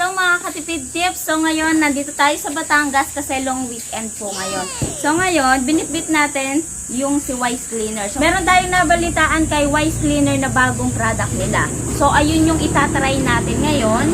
Hello mga katipid tips. So ngayon, nandito tayo sa Batangas kasi long weekend po ngayon. So ngayon, binitbit natin yung si Wise Cleaner. So meron tayong nabalitaan kay Wise Cleaner na bagong product nila. So ayun yung itatry natin ngayon.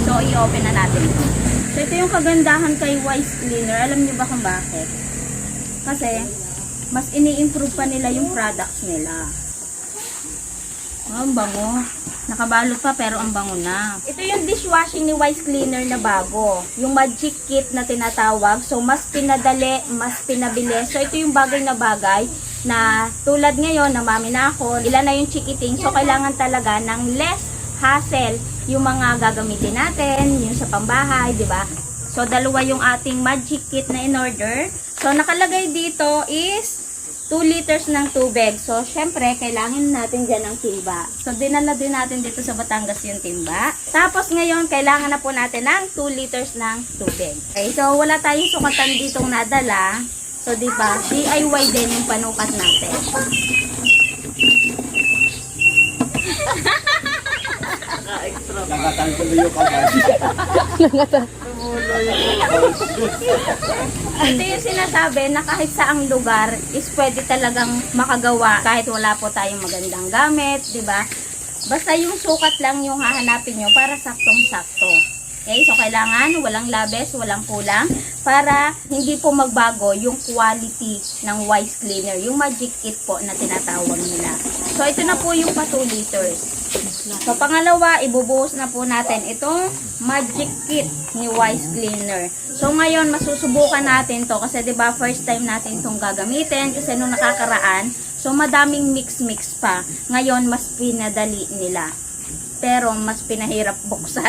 So i-open na natin. So ito yung kagandahan kay Wise Cleaner. Alam niyo ba kung bakit? Kasi mas ini-improve pa nila yung products nila. Oh, ang bango. Nakabalot pa pero ang bango na. Ito yung dishwashing ni Wise Cleaner na bago. Yung magic kit na tinatawag. So, mas pinadali, mas pinabilis. So, ito yung bagay na tulad ngayon, na mami na ako, ilan na yung chikiting. So, kailangan talaga ng less hassle yung mga gagamitin natin, yung sa pambahay, di ba? So, dalawa yung ating magic kit na in-order. So, nakalagay dito is 2 liters ng tubig. So, syempre, kailangan natin dyan ng timba. So, dinala din natin dito sa Batangas yung timba. Tapos, ngayon, kailangan na po natin ng 2 liters ng tubig. Okay, so, wala tayong sukatan ditong nadala. So, diba, DIY din yung panukat natin. Langatan ko yung kamay. Langatan. Ito yung sinasabi na kahit saang lugar is pwede talagang makagawa kahit wala po tayong magandang gamit, di ba? Basta yung sukat lang yung hahanapin nyo para saktong-sakto. Okay, so kailangan walang labis, walang kulang para hindi po magbago yung quality ng Wise Cleaner, yung magic kit po na tinatawag nila. So ito na po yung pa 2 liters. So pangalawa, ibubuhos na po natin itong magic kit ni Wise Cleaner. So ngayon masusubukan natin to kasi 'di ba first time natin itong gagamitin kasi nung nakakaraan, so madaming mix pa. Ngayon mas pinadali nila. Pero mas pinahirap buksan.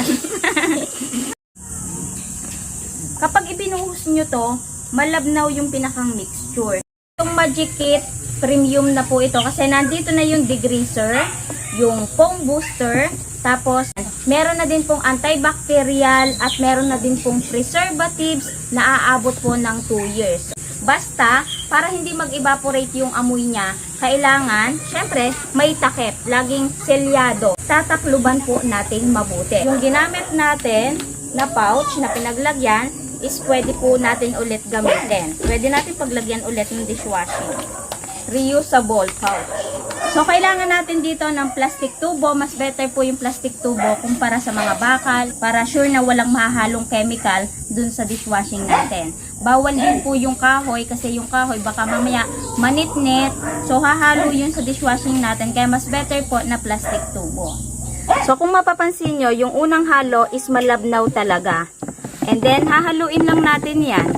Kapag ibinuhos nyo to, malabnaw yung pinakang mixture. Itong magic kit, premium na po ito kasi nandito na yung degreaser, yung foam booster, tapos meron na din pong antibacterial at meron na din pong preservatives na aabot po ng 2 years. Basta, para hindi mag-evaporate yung amoy niya, kailangan, syempre, may takip, laging selyado. Tatakluban po natin mabuti. Yung ginamit natin na pouch na pinaglagyan is pwede po natin ulit gamitin. Pwede natin paglagyan ulit ng dishwashing. Reusable pouch. So, kailangan natin dito ng plastic tubo. Mas better po yung plastic tubo kumpara sa mga bakal para sure na walang mahahalong chemical dun sa dishwashing natin. Bawal din po yung kahoy kasi yung kahoy baka mamaya manitnit. So, hahalo yun sa dishwashing natin. Kaya mas better po na plastic tubo. So, kung mapapansin nyo, yung unang halo is malabnaw talaga. And then, hahaluin lang natin yan.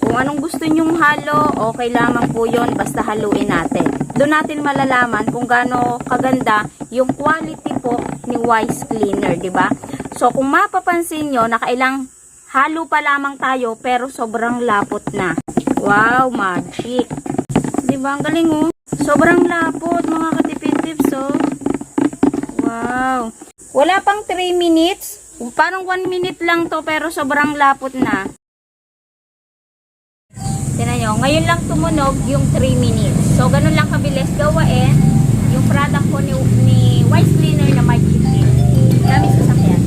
Kung anong gusto nyong halo, okay lamang po yun, basta haluin natin. Doon natin malalaman kung gaano kaganda yung quality po ni Wise Cleaner, di ba? So, kung mapapansin nyo, nakailang halo pa lamang tayo, pero sobrang lapot na. Wow, magic! Di ba? Ang galing oh. Sobrang lapot, mga katipid tips, oh. Wow! Wala pang 3 minutes. Parang 1 minute lang to, pero sobrang lapot na. Tingnan nyo, ngayon lang tumunog yung 3 minutes. So, ganun lang kabilis gawain yung product ko ni Wise Cleaner na magic kit. Gamit sasakyan.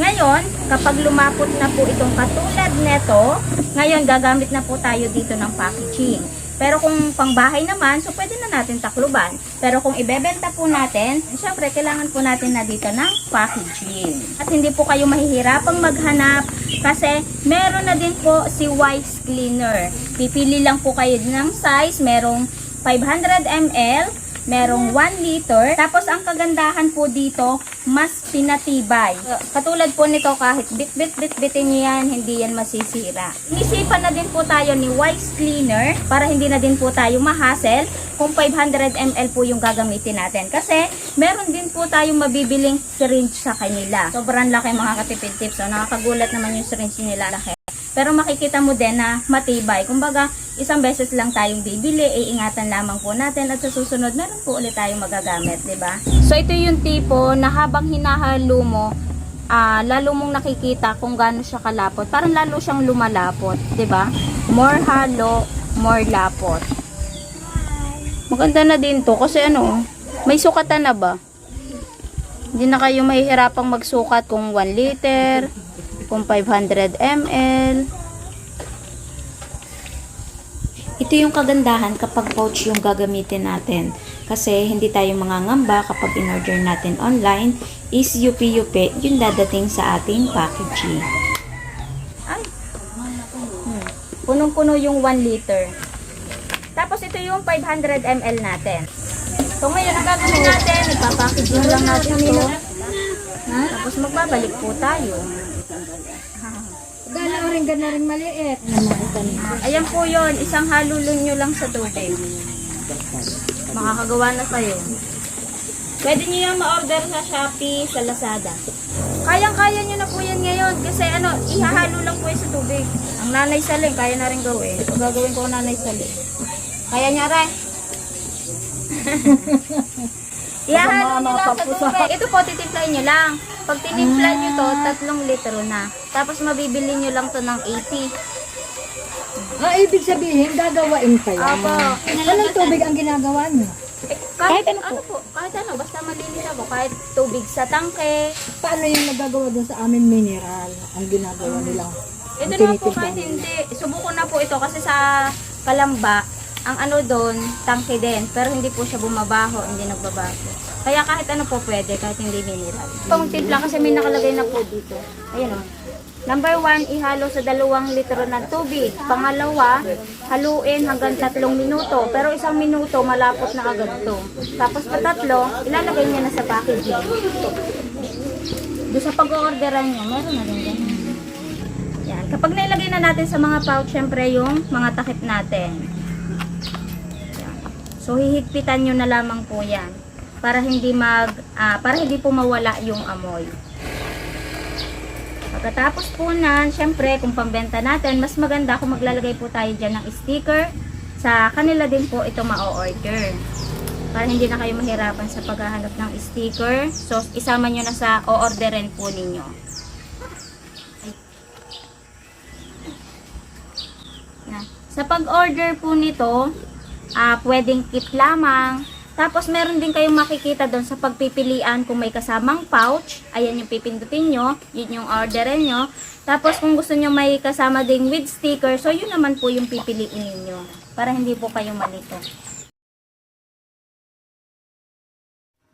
Ngayon, kapag lumapot na po itong katulad neto, ngayon gagamit na po tayo dito ng packaging. Pero kung pangbahay naman, so pwede na natin takluban. Pero kung ibebenta po natin, syempre kailangan po natin na dito ng packaging. At hindi po kayo mahihirapang maghanap kasi meron na din po si Wise Cleaner. Pipili lang po kayo ng size, merong 500 ml, merong 1 liter. Tapos ang kagandahan po dito, mas pinatibay. Katulad po nito, kahit bit-bitin nyo yan, hindi yan masisira. Inisipan na din po tayo ni Wise Cleaner para hindi na din po tayo mahassle kung 500 ml po yung gagamitin natin. Kasi meron din po tayong mabibiling syringe sa kanila. Sobrang laki mga katipid tips. So, nakakagulat naman yung syringe nila laki. Pero makikita mo din na matibay. Kumbaga, isang beses lang tayong bibili, iingatan lamang po natin at sa susunod meron po ulit tayong magagamit, 'di ba? So ito yung tipo na habang hinahalo mo, lalo mong nakikita kung gaano siya kalapot. Parang lalo siyang lumalapot, 'di ba? More halo, more lapot. Maganda na din 'to kasi ano, may sukatan na ba? Hindi na kayo mahihirapang magsukat kung 1 liter, kung 500 ml. Ito yung kagandahan kapag pouch yung gagamitin natin. Kasi hindi tayo mangangamba kapag in-order natin online is yupi-yupi yung dadating sa ating packaging. Ay! Punong-puno yung 1 liter. Tapos ito yung 500 ml natin. So ngayon, ang gagawin natin, ipapackaging lang natin ito. Tapos magbabalik po tayo. Gana rin maliit. Ayan po yun, isang halulun nyo lang sa tubig. Makakagawa na kayo. Pwede nyo yung ma-order sa Shopee, sa Lazada. Kayang-kaya nyo na po yan ngayon. Kasi ihahalo lang po yan sa tubig. Ang nanay saling, kaya na rin gawin. So, gagawin ko ang nanay saling. Kaya niya rin. Ihahalo nyo lang sa tubig. Ito po, titimplahin nyo lang. Pag tinimpla nyo to, 3 litro na. Tapos mabibili nyo lang to ng 80. Ibig sabihin, gagawain pa yan. Opo. Anong tubig ang ginagawa niyo? Kahit ano po. Kahit ano, basta malinis ako. Kahit tubig sa tangke. Paano yung nagagawa doon sa amin mineral? Ang ginagawa nila. Ito na po kahit hindi. Subuko na po ito kasi sa Kalamba, ang doon, tangke din. Pero hindi po siya bumabaho, hindi nagbabago. Kaya kahit ano po pwede, kahit hindi mineral. Pang timpla kasi may nakalagay na po dito. Ayan o. Number 1, ihalo sa 2 litro ng tubig. Pangalawa, haluin hanggang 3 minuto. Pero 1 minuto, malapot na agad to. Tapos patatlo, ilalagay niya na sa packaging. Doon sa pag-orderan niya, meron na rin ganyan. Yan. Kapag nailagay na natin sa mga pouch, syempre yung mga takip natin. Yan. So, hihigpitan nyo na lamang po yan. Para hindi po mawala yung amoy. Pagkatapos po na, syempre, kung pambenta natin, mas maganda kung maglalagay po tayo dyan ng sticker. Sa kanila din po ito ma-order. Para hindi na kayo mahirapan sa paghahanap ng sticker. So, isama nyo na sa o-orderin po ninyo. Yan. Sa pag-order po nito, pwedeng kit lamang. Tapos, meron din kayong makikita doon sa pagpipilian kung may kasamang pouch. Ayan yung pipindutin nyo. Yun yung orderin nyo. Tapos, kung gusto nyo may kasama din with sticker, so yun naman po yung pipiliin ninyo. Para hindi po kayo malito.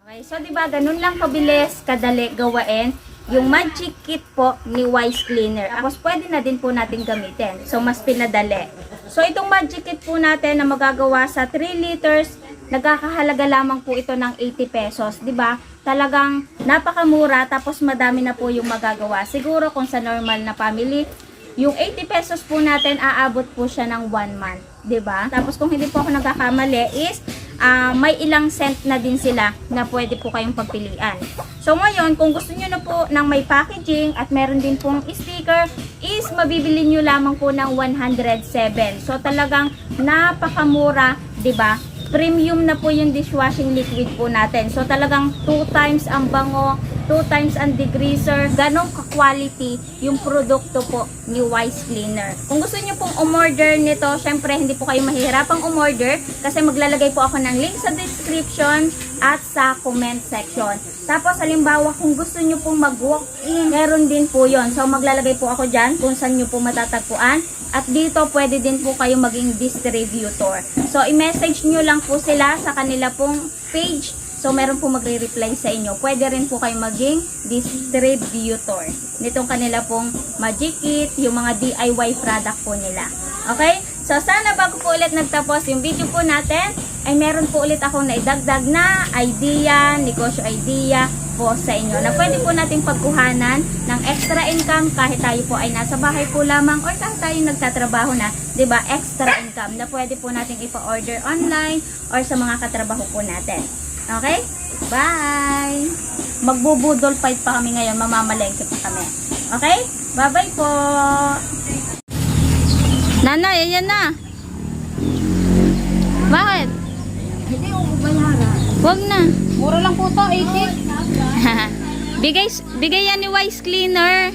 Okay, so diba, ganun lang kabilis, kadali gawain yung magic kit po ni Wise Cleaner. Tapos, pwede na din po natin gamitin. So, mas pinadali. So, itong magic kit po natin na magagawa sa 3 liters, nagkakahalaga lamang po ito ng 80 pesos, 'di ba? Talagang napakamura tapos madami na po yung magagawa. Siguro kung sa normal na family, yung 80 pesos po natin aabot po siya ng 1 month, 'di ba? Tapos kung hindi po ako nagkakamali is may ilang cent na din sila na pwede po kayong pagpilian. So ngayon, kung gusto niyo na po ng may packaging at meron din pong sticker, is mabibili niyo lamang po ng 107. So talagang napakamura, 'di ba? Premium na po yung dishwashing liquid po natin. So talagang 2 times ang bango, 2 times ang degreaser. Ganong ka-quality yung produkto po ni Wise Cleaner. Kung gusto niyo pong umorder nito, syempre hindi po kayo mahihirapang umorder kasi maglalagay po ako ng link sa description at sa comment section. Tapos halimbawa kung gusto niyo pong mag-walk-in, meron din po yon. So maglalagay po ako dyan kung saan niyo po matatagpuan. At dito, pwede din po kayo maging distributor. So, i-message nyo lang po sila sa kanila pong page. So, meron po magre-reply sa inyo. Pwede rin po kayo maging distributor. Nitong kanila pong Magic Kit, yung mga DIY product po nila. Okay? So, sana bago po ulit nagtapos yung video po natin, ay meron po ulit akong naidagdag na idea, negosyo idea po sa inyo na pwede po nating pagkuhanan ng extra income kahit tayo po ay nasa bahay po lamang or kahit tayo nagtatrabaho na, 'di ba? Extra income na pwede po nating ipa-order online or sa mga katrabaho po natin. Okay? Bye! Magbubudol fight pa kami ngayon, mamamalengke pa kami. Okay? Bye-bye po! Nanay, ayan na! Bakit? Hindi ko bayaran. Huwag na. Mura lang po to, 80. Bigay yan ni Wise Cleaner.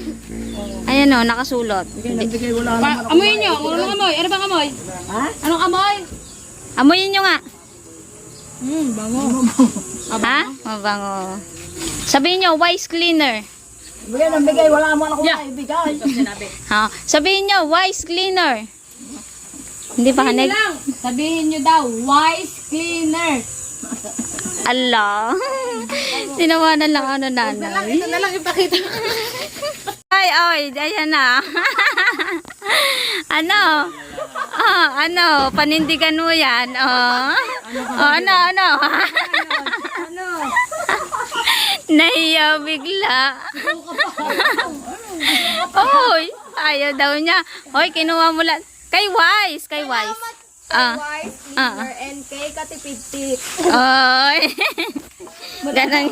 Ayan o, nakasulot. Bigay wala naman ako. Amoyin nyo. Anong amoy? Ano bang amoy? Ha? Anong amoy? Amoyin nyo nga. Bango. Ha? Mabango. Sabihin nyo, wise cleaner. Bigay ng bigay, wala mo ako ibigay. Ha, sabihin nyo, wise cleaner. Hindi pa hanig? Sabihin nyo daw, wise cleaner. Allah. Tinawanan lang ano nanay. Ito na lang ipakita. Ay, ayan na. Ano? Ano? Panindigan mo yan. Ano? Ano? Nahiya bigla. Oy, ayaw daw niya. Hoy, kinuha mo lang. Kay Wise. Wise cleaner and kay Katipid Tik. Oy. Ganang.